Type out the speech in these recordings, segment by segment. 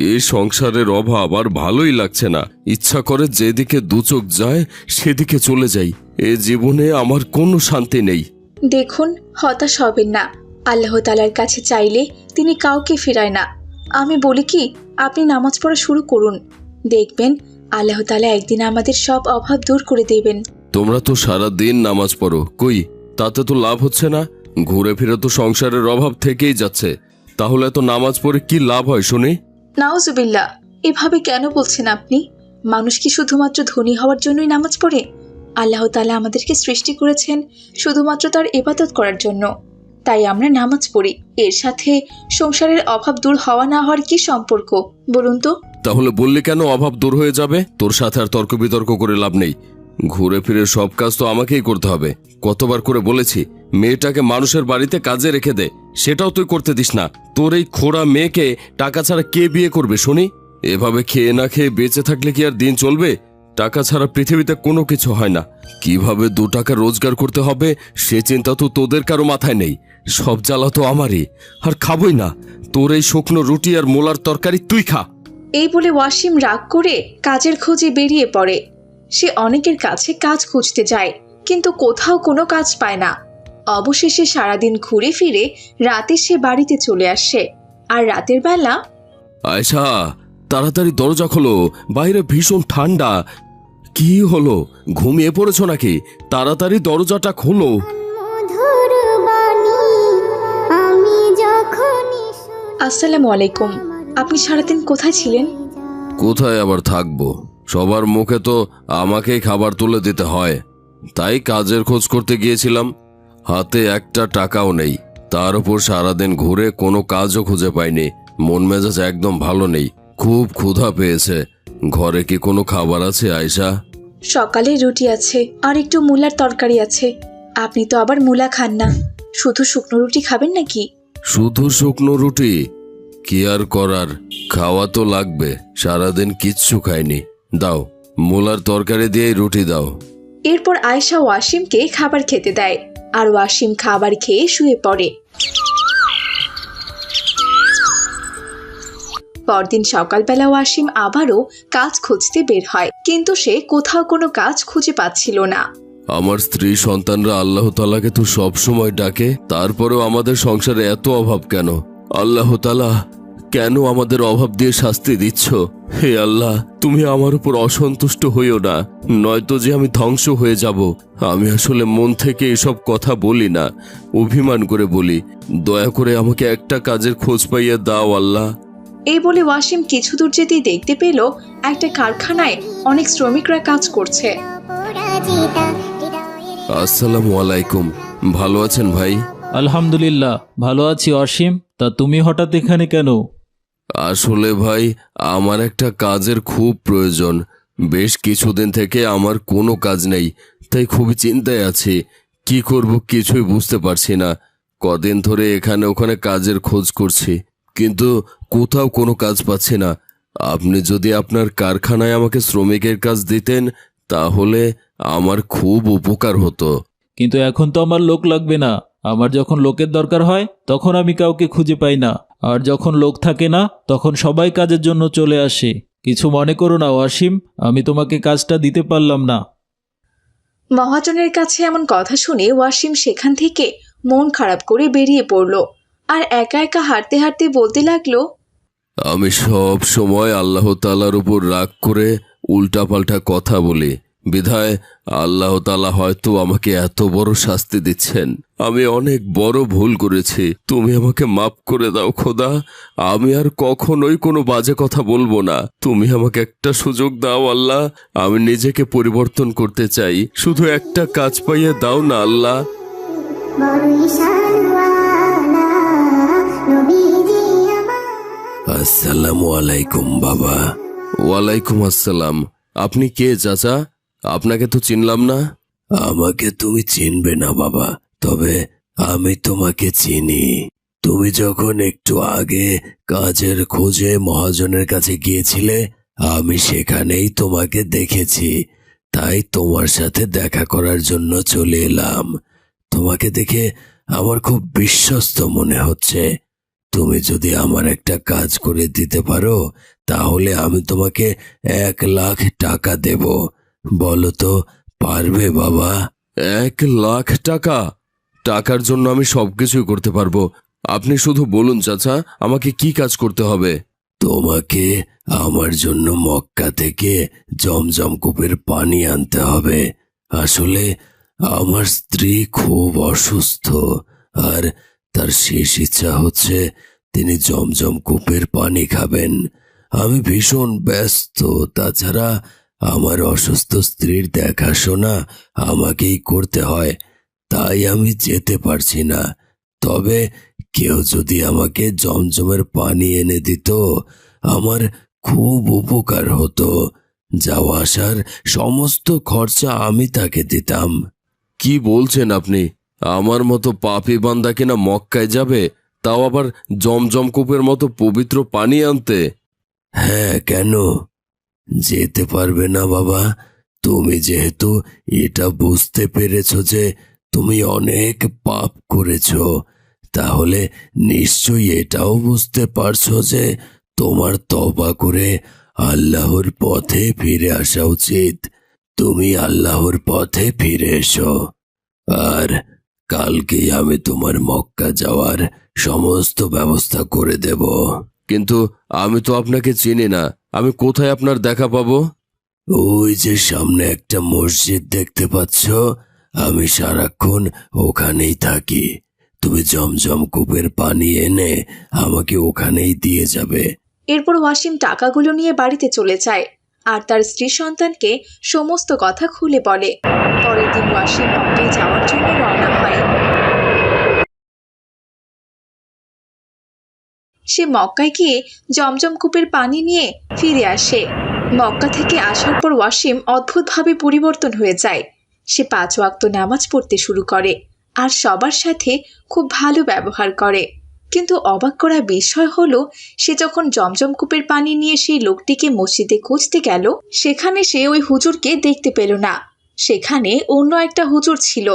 এই সংসারের অভাব আর ভালোই লাগছে না। ইচ্ছা করে যেদিকে দুচোখ যায় সেদিকে চলে যাই। এ জীবনে আমার কোনো শান্তি নেই। দেখুন, হতাশ হবেন না। আল্লাহ তাআলার কাছে চাইলে তিনি কাউকে ফেরায় না। আমি বলি কি, আপনি নামাজ পড়া শুরু করুন, দেখবেন আল্লাহ তাআলা একদিন আমাদের সব অভাব দূর করে দেবেন। তোমরা তো সারা দিন নামাজ পড়ো, কই তাতে তো লাভ হচ্ছে না। ঘুরে ফিরে তো সংসারের অভাব থেকেই যাচ্ছে। তাহলে তো নামাজ পড়ে কি লাভ হয় শুনি? নাউজুবিল্লাহ, এভাবে কেন বলছেন আপনি? মানুষ কি শুধুমাত্র ধনী হওয়ার জন্যই নামাজ পড়ে? আল্লাহ তাআলা আমাদেরকে সৃষ্টি করেছেন শুধুমাত্র তার ইবাদত করার জন্য। তাই আমরা নামাজ পড়ি। এর সাথে সংসারের অভাব দূর হওয়া না হওয়ার কি সম্পর্ক বলুন তো? তাহলে বললি কেন অভাব দূর হয়ে যাবে? তোর সাথে আর তর্ক বিতর্ক করে লাভ নেই। ঘুরে ফিরে সব কাজ তো আমাকেই করতে হবে। কতবার করে বলেছি মেয়েটাকে মানুষের বাড়িতে কাজে রেখে দে, সেটাও তুই করতে দিস না। তোর এই খোড়া মেয়েকে টাকা ছাড়া কে বিয়ে করবে শুনি? এভাবে খেয়ে না খেয়ে বেঁচে থাকলে কি আর দিন চলবে? টাকা ছাড়া পৃথিবীতে কোনো কিছু হয় না। কিভাবে 2 টাকা রোজগার করতে হবে সে চিন্তা তো তোদের কারো মাথায় নেই। সব জ্বালা তো আমারই, আর খাবই না। তোর এই শুকনো রুটি আর মোলার তরকারি তুই খা। এই বলে ওয়াসিম রাগ করে কাজের খোঁজে বেরিয়ে পড়ে। সে অনেকের কাছে কাজ খুঁজতে যায়, কিন্তু কোথাও কোনো কাজ পায় না। অবশেষে সারাদিন ঘুরে ফিরে রাতে সে বাড়িতে চলে আসে। আর রাতের বেলা আয়শা, তাড়াতাড়ি দরজা খোলো, বাইরে ভীষণ ঠান্ডা। কি হলো, ঘুমিয়ে পড়েছো নাকি? তাড়াতাড়ি দরজাটা খোলো। আসসালামু আলাইকুম। আপনি সারাদিন কোথায় ছিলেন? কোথায় আবার থাকবো? সবার মুখে তো আমাকেই খাবার তুলে দিতে হয়, তাই কাজের খোঁজ করতে গিয়েছিলাম। হাতে একটা টাকাও নেই, তার উপর সারাদিন ঘুরে কোনো কাজও খুঁজে পাইনি। মন মেজাজ একদম ভালো নেই, খুব ক্ষুধা পেয়েছে। ঘরে কি কোনো খাবার আছে আয়শা? সকালে রুটি আছে আর একটু মূলার তরকারি আছে। আপনি তো আবার মূলা খান না, শুধু শুকনো রুটি খাবেন নাকি? শুধু শুকনো রুটি? কি আর করার, খাওয়া তো লাগবে। সারাদিন কিচ্ছু খাইনি। দাও, মূলার তরকারি দিয়ে রুটি দাও। এরপর আয়েশা ওয়াসিমকে খাবার খেতে দেয়, আর ওয়াসিম খাবার খেয়ে শুয়ে পড়ে। পরদিন সকালবেলা ওয়াসিম আবারও কাজ খুঁজতে বের হয়, কিন্তু সে কোথাও কোনো কাজ খুঁজে পাচ্ছিল না। আমার স্ত্রী সন্তানরা আল্লাহ তাআলাকে তো সব সময় ডাকে, তারপরেও আমাদের সংসারে এত অভাব কেন? আল্লাহ তাআলা, কেন আমাদের অভাব দিয়ে শাস্তি দিচ্ছ? হে আল্লাহ, তুমি আমার উপর অসন্তুষ্ট হইও না, নয়তো যে আমি ধ্বংস হয়ে যাব। আমি আসলে মন থেকে এসব কথা বলি না, অভিমান করে বলি। দয়া করে আমাকে একটা কাজের খোঁজ পাইয়া দাও আল্লাহ। এই বলে ওয়াসিম কিছু দূর যেতেই দেখতে পেল একটা কারখানায় অনেক শ্রমিকরা কাজ করছে। আসসালামু আলাইকুম, ভালো আছেন ভাই? আলহামদুলিল্লাহ, ভালো আছি অসীম। তা তুমি হঠাৎ এখানে কেন? আসলে ভাই, আমার একটা কাজের খুব প্রয়োজন। বেশ কিছুদিন থেকে আমার কোনো কাজ নেই, তাই খুবই চিন্তায় আছি। কি করব কিছুই বুঝতে পারছি না। কদিন ধরে এখানে ওখানে কাজের খোঁজ করছি, কিন্তু কোথাও কোনো কাজ পাচ্ছি না। আপনি যদি আপনার কারখানায় আমাকে শ্রমিকের কাজ দিতেন তাহলে আমার খুব উপকার হতো। কিন্তু এখন তো আমার লোক লাগবে না। আমার যখন লোকের দরকার হয় তখন আমি কাউকে খুঁজে পাই না, আর যখন লোক থাকে না তখন সবাই কাজের জন্য চলে আসে। কিছু মনে করো না ওয়াসিম, আমি তোমাকে কাজটা দিতে পারলাম না। মহাজনের কাছে এমন কথা শুনে ওয়াসিম সেখান থেকে মন খারাপ করে বেরিয়ে পড়ল, আর একা একা হাঁটতে হাঁটতে বলতে লাগলো, আমি সব সময় আল্লাহ তাআলার উপর রাগ করে উল্টাপাল্টা কথা বলি, বিধায় আল্লাহ তাআলা হয়তো আমাকে এত বড় শাস্তি দিচ্ছেন। আমি অনেক বড় ভুল করেছি, তুমি আমাকে মাফ করে দাও খোদা। আমি আর কখনোই কোনো বাজে কথা বলবো না। তুমি আমাকে একটা সুযোগ দাও আল্লাহ, আমি নিজেকে পরিবর্তন করতে চাই। শুধু একটা কাজ পাইয়ে দাও না আল্লাহ। আসসালামু আলাইকুম বাবা। ওয়ালাইকুম আসসালাম। আপনি কে চাচা? আপনাকে তো চিনলাম না। আমাকে তুমি চিনবে না বাবা, তবে আমি তোমাকে চিনি। তুমি যখন একটু আগে কাজের খোঁজে মহাজনের কাছে গিয়েছিলে, আমি সেখানেই তোমাকে দেখেছি। তাই তোমার সাথে দেখা করার জন্য চলে এলাম। তোমাকে দেখে আমার খুব বিশ্বস্ত মনে হচ্ছে। তুমি যদি আমার একটা কাজ করে দিতে পারো তাহলে আমি তোমাকে 1,00,000 টাকা দেব। বলো তো, পারবে বাবা? 1,00,000 টাকা? টাকার জন্য আমি সবকিছুই করতে পারবো। আপনি শুধু বলুন চাচা, আমাকে কি কাজ করতে হবে? তোমাকে আমার জন্য মক্কা থেকে জমজম কূপের পানি আনতে হবে। আসলে আমার স্ত্রী খুব অসুস্থ, আর তার শেষ ইচ্ছা হচ্ছে তিনি জমজম কূপের পানি খাবেন। আমি ভীষণ ব্যস্ত, তাছাড়া আমার অসুস্থ স্ত্রীর দেখাশোনা আমাকেই করতে হয়, তাই আমি যেতে পারছি না। তবে কেউ যদি আমাকে জমজমের পানি এনে দিত আমার খুব উপকার হতো। যাওয়া আসার সমস্ত খরচা আমি তাকে দিতাম। কি বলছেন আপনি? আমার মতো পাপী বান্দা কিনা মক্কায় যাবে, তাও আবার জমজম কূপের মতো পবিত্র পানি আনতে? হ্যাঁ, কেন যেতে পারবে না বাবা? তুমি যেহেতু এটা বুঝতে পেরেছ যে তুমি অনেক পাপ করেছ, তাহলে নিশ্চয়ই এটাও বুঝতে পারছো যে তোমার তওবা করে আল্লাহর পথে ফিরে আসা উচিত। তুমি আল্লাহর পথে ফিরে এসো, আর কালকেই আমি তোমার মক্কা যাওয়ার সমস্ত ব্যবস্থা করে দেব। কিন্তু আমি তো আপনাকে চিনি না, আমি কোথায় আপনার দেখা পাবো? ওই যে সামনে একটা মসজিদ দেখতে পাচ্ছ, আমি সারাক্ষণ ওখানেই থাকি। তুমি জমজম কূপের পানি এনে আমাকে ওখানেই দিয়ে যাবে। এরপর ওয়াসিম টাকাগুলো নিয়ে বাড়িতে চলে যায় আর তার স্ত্রী সন্তানকে সমস্ত কথা খুলে বলে। পরের দিন ওয়াসিম মক্কায় যাওয়ার জন্য রওনা হয়। সে মক্কায় গিয়ে জমজম কূপের পানি নিয়ে ফিরে আসে। মক্কা থেকে আসার পর ওয়াসিম অদ্ভুতভাবে পরিবর্তন হয়ে যায়। সে 5 ওয়াক্ত নামাজ পড়তে শুরু করে আর সবার সাথে খুব ভালো ব্যবহার করে। কিন্তু অবাক করা বিষয় হলো, সে যখন জমজম কূপের পানি নিয়ে সেই লোকটিকে মসজিদে খুঁজতে গেল, সেখানে সে ওই হুজুরকে দেখতে পেল না। সেখানে অন্য একটা হুজুর ছিল।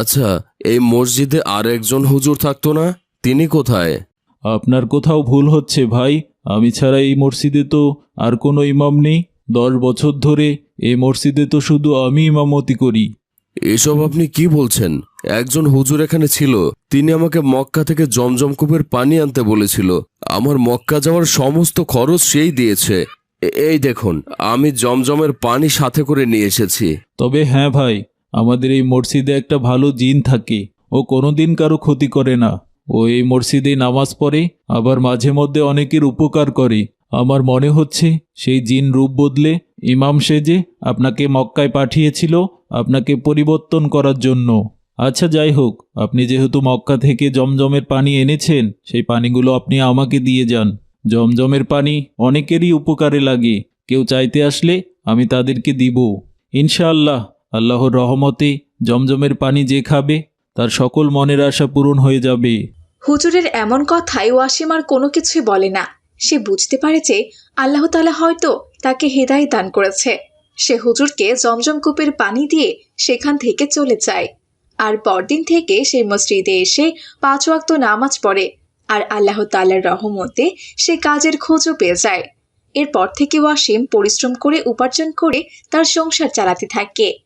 আচ্ছা, এই মসজিদে আর একজন হুজুর থাকতো না? তিনি কোথায়? আপনার কোথাও ভুল হচ্ছে ভাই। আমি ছাড়া এই মসজিদে তো আর কোনো ইমাম নেই। 10 বছর ধরে এই মসজিদে তো শুধু আমি ইমামতি করি। এসব আপনি কি বলছেন? একজন হুজুর এখানে ছিল, তিনি আমাকে মক্কা থেকে জমজম কূপের পানি আনতে বলেছিল। আমার মক্কা যাওয়ার সমস্ত খরচ সেই দিয়েছে। এই দেখুন, আমি জমজমের পানি সাথে করে নিয়ে এসেছি। তবে হ্যাঁ ভাই, আমাদের এই মসজিদে একটা ভালো জিন থাকে। ও কোনোদিন কারো ক্ষতি করে না। ও এই মসজিদে নামাজ পড়ে, আবার মাঝে মধ্যে অনেকের উপকার করে। আমার মনে হচ্ছে সেই জিন রূপ বদলে ইমাম সেজে আপনাকে মক্কায় পাঠিয়েছিল আপনাকে পরিবর্তন করার জন্য। আচ্ছা যাই হোক, আপনি যেহেতু মক্কা থেকে জমজমের পানি এনেছেন, সেই পানিগুলো আপনি আমাকে দিয়ে যান। জমজমের পানি অনেকেরই উপকারে লাগে। কেউ চাইতে আসলে আমি তাদেরকে দিব। ইনশাআল্লাহ, আল্লাহর রহমতে জমজমের পানি যে খাবে তার সকল মনের আশা পূরণ হয়ে যাবে। হুজুরের এমন কথায় ওয়াসিম আর কোনো কিছুই বলে না। সে বুঝতে পারে যে আল্লাহ তাআলা হয়তো তাকে হেদায়েত দান করেছে। সে হুজুরকে জমজম কূপের পানি দিয়ে সেখান থেকে চলে যায়। আর পরদিন থেকে সে মসজিদে এসে 5 ওয়াক্ত নামাজ পড়ে আর আল্লাহ তাআলার রহমতে সে কাজের খোঁজও পেয়ে যায়। এরপর থেকে ওয়াসিম পরিশ্রম করে উপার্জন করে তার সংসার চালাতে থাকে।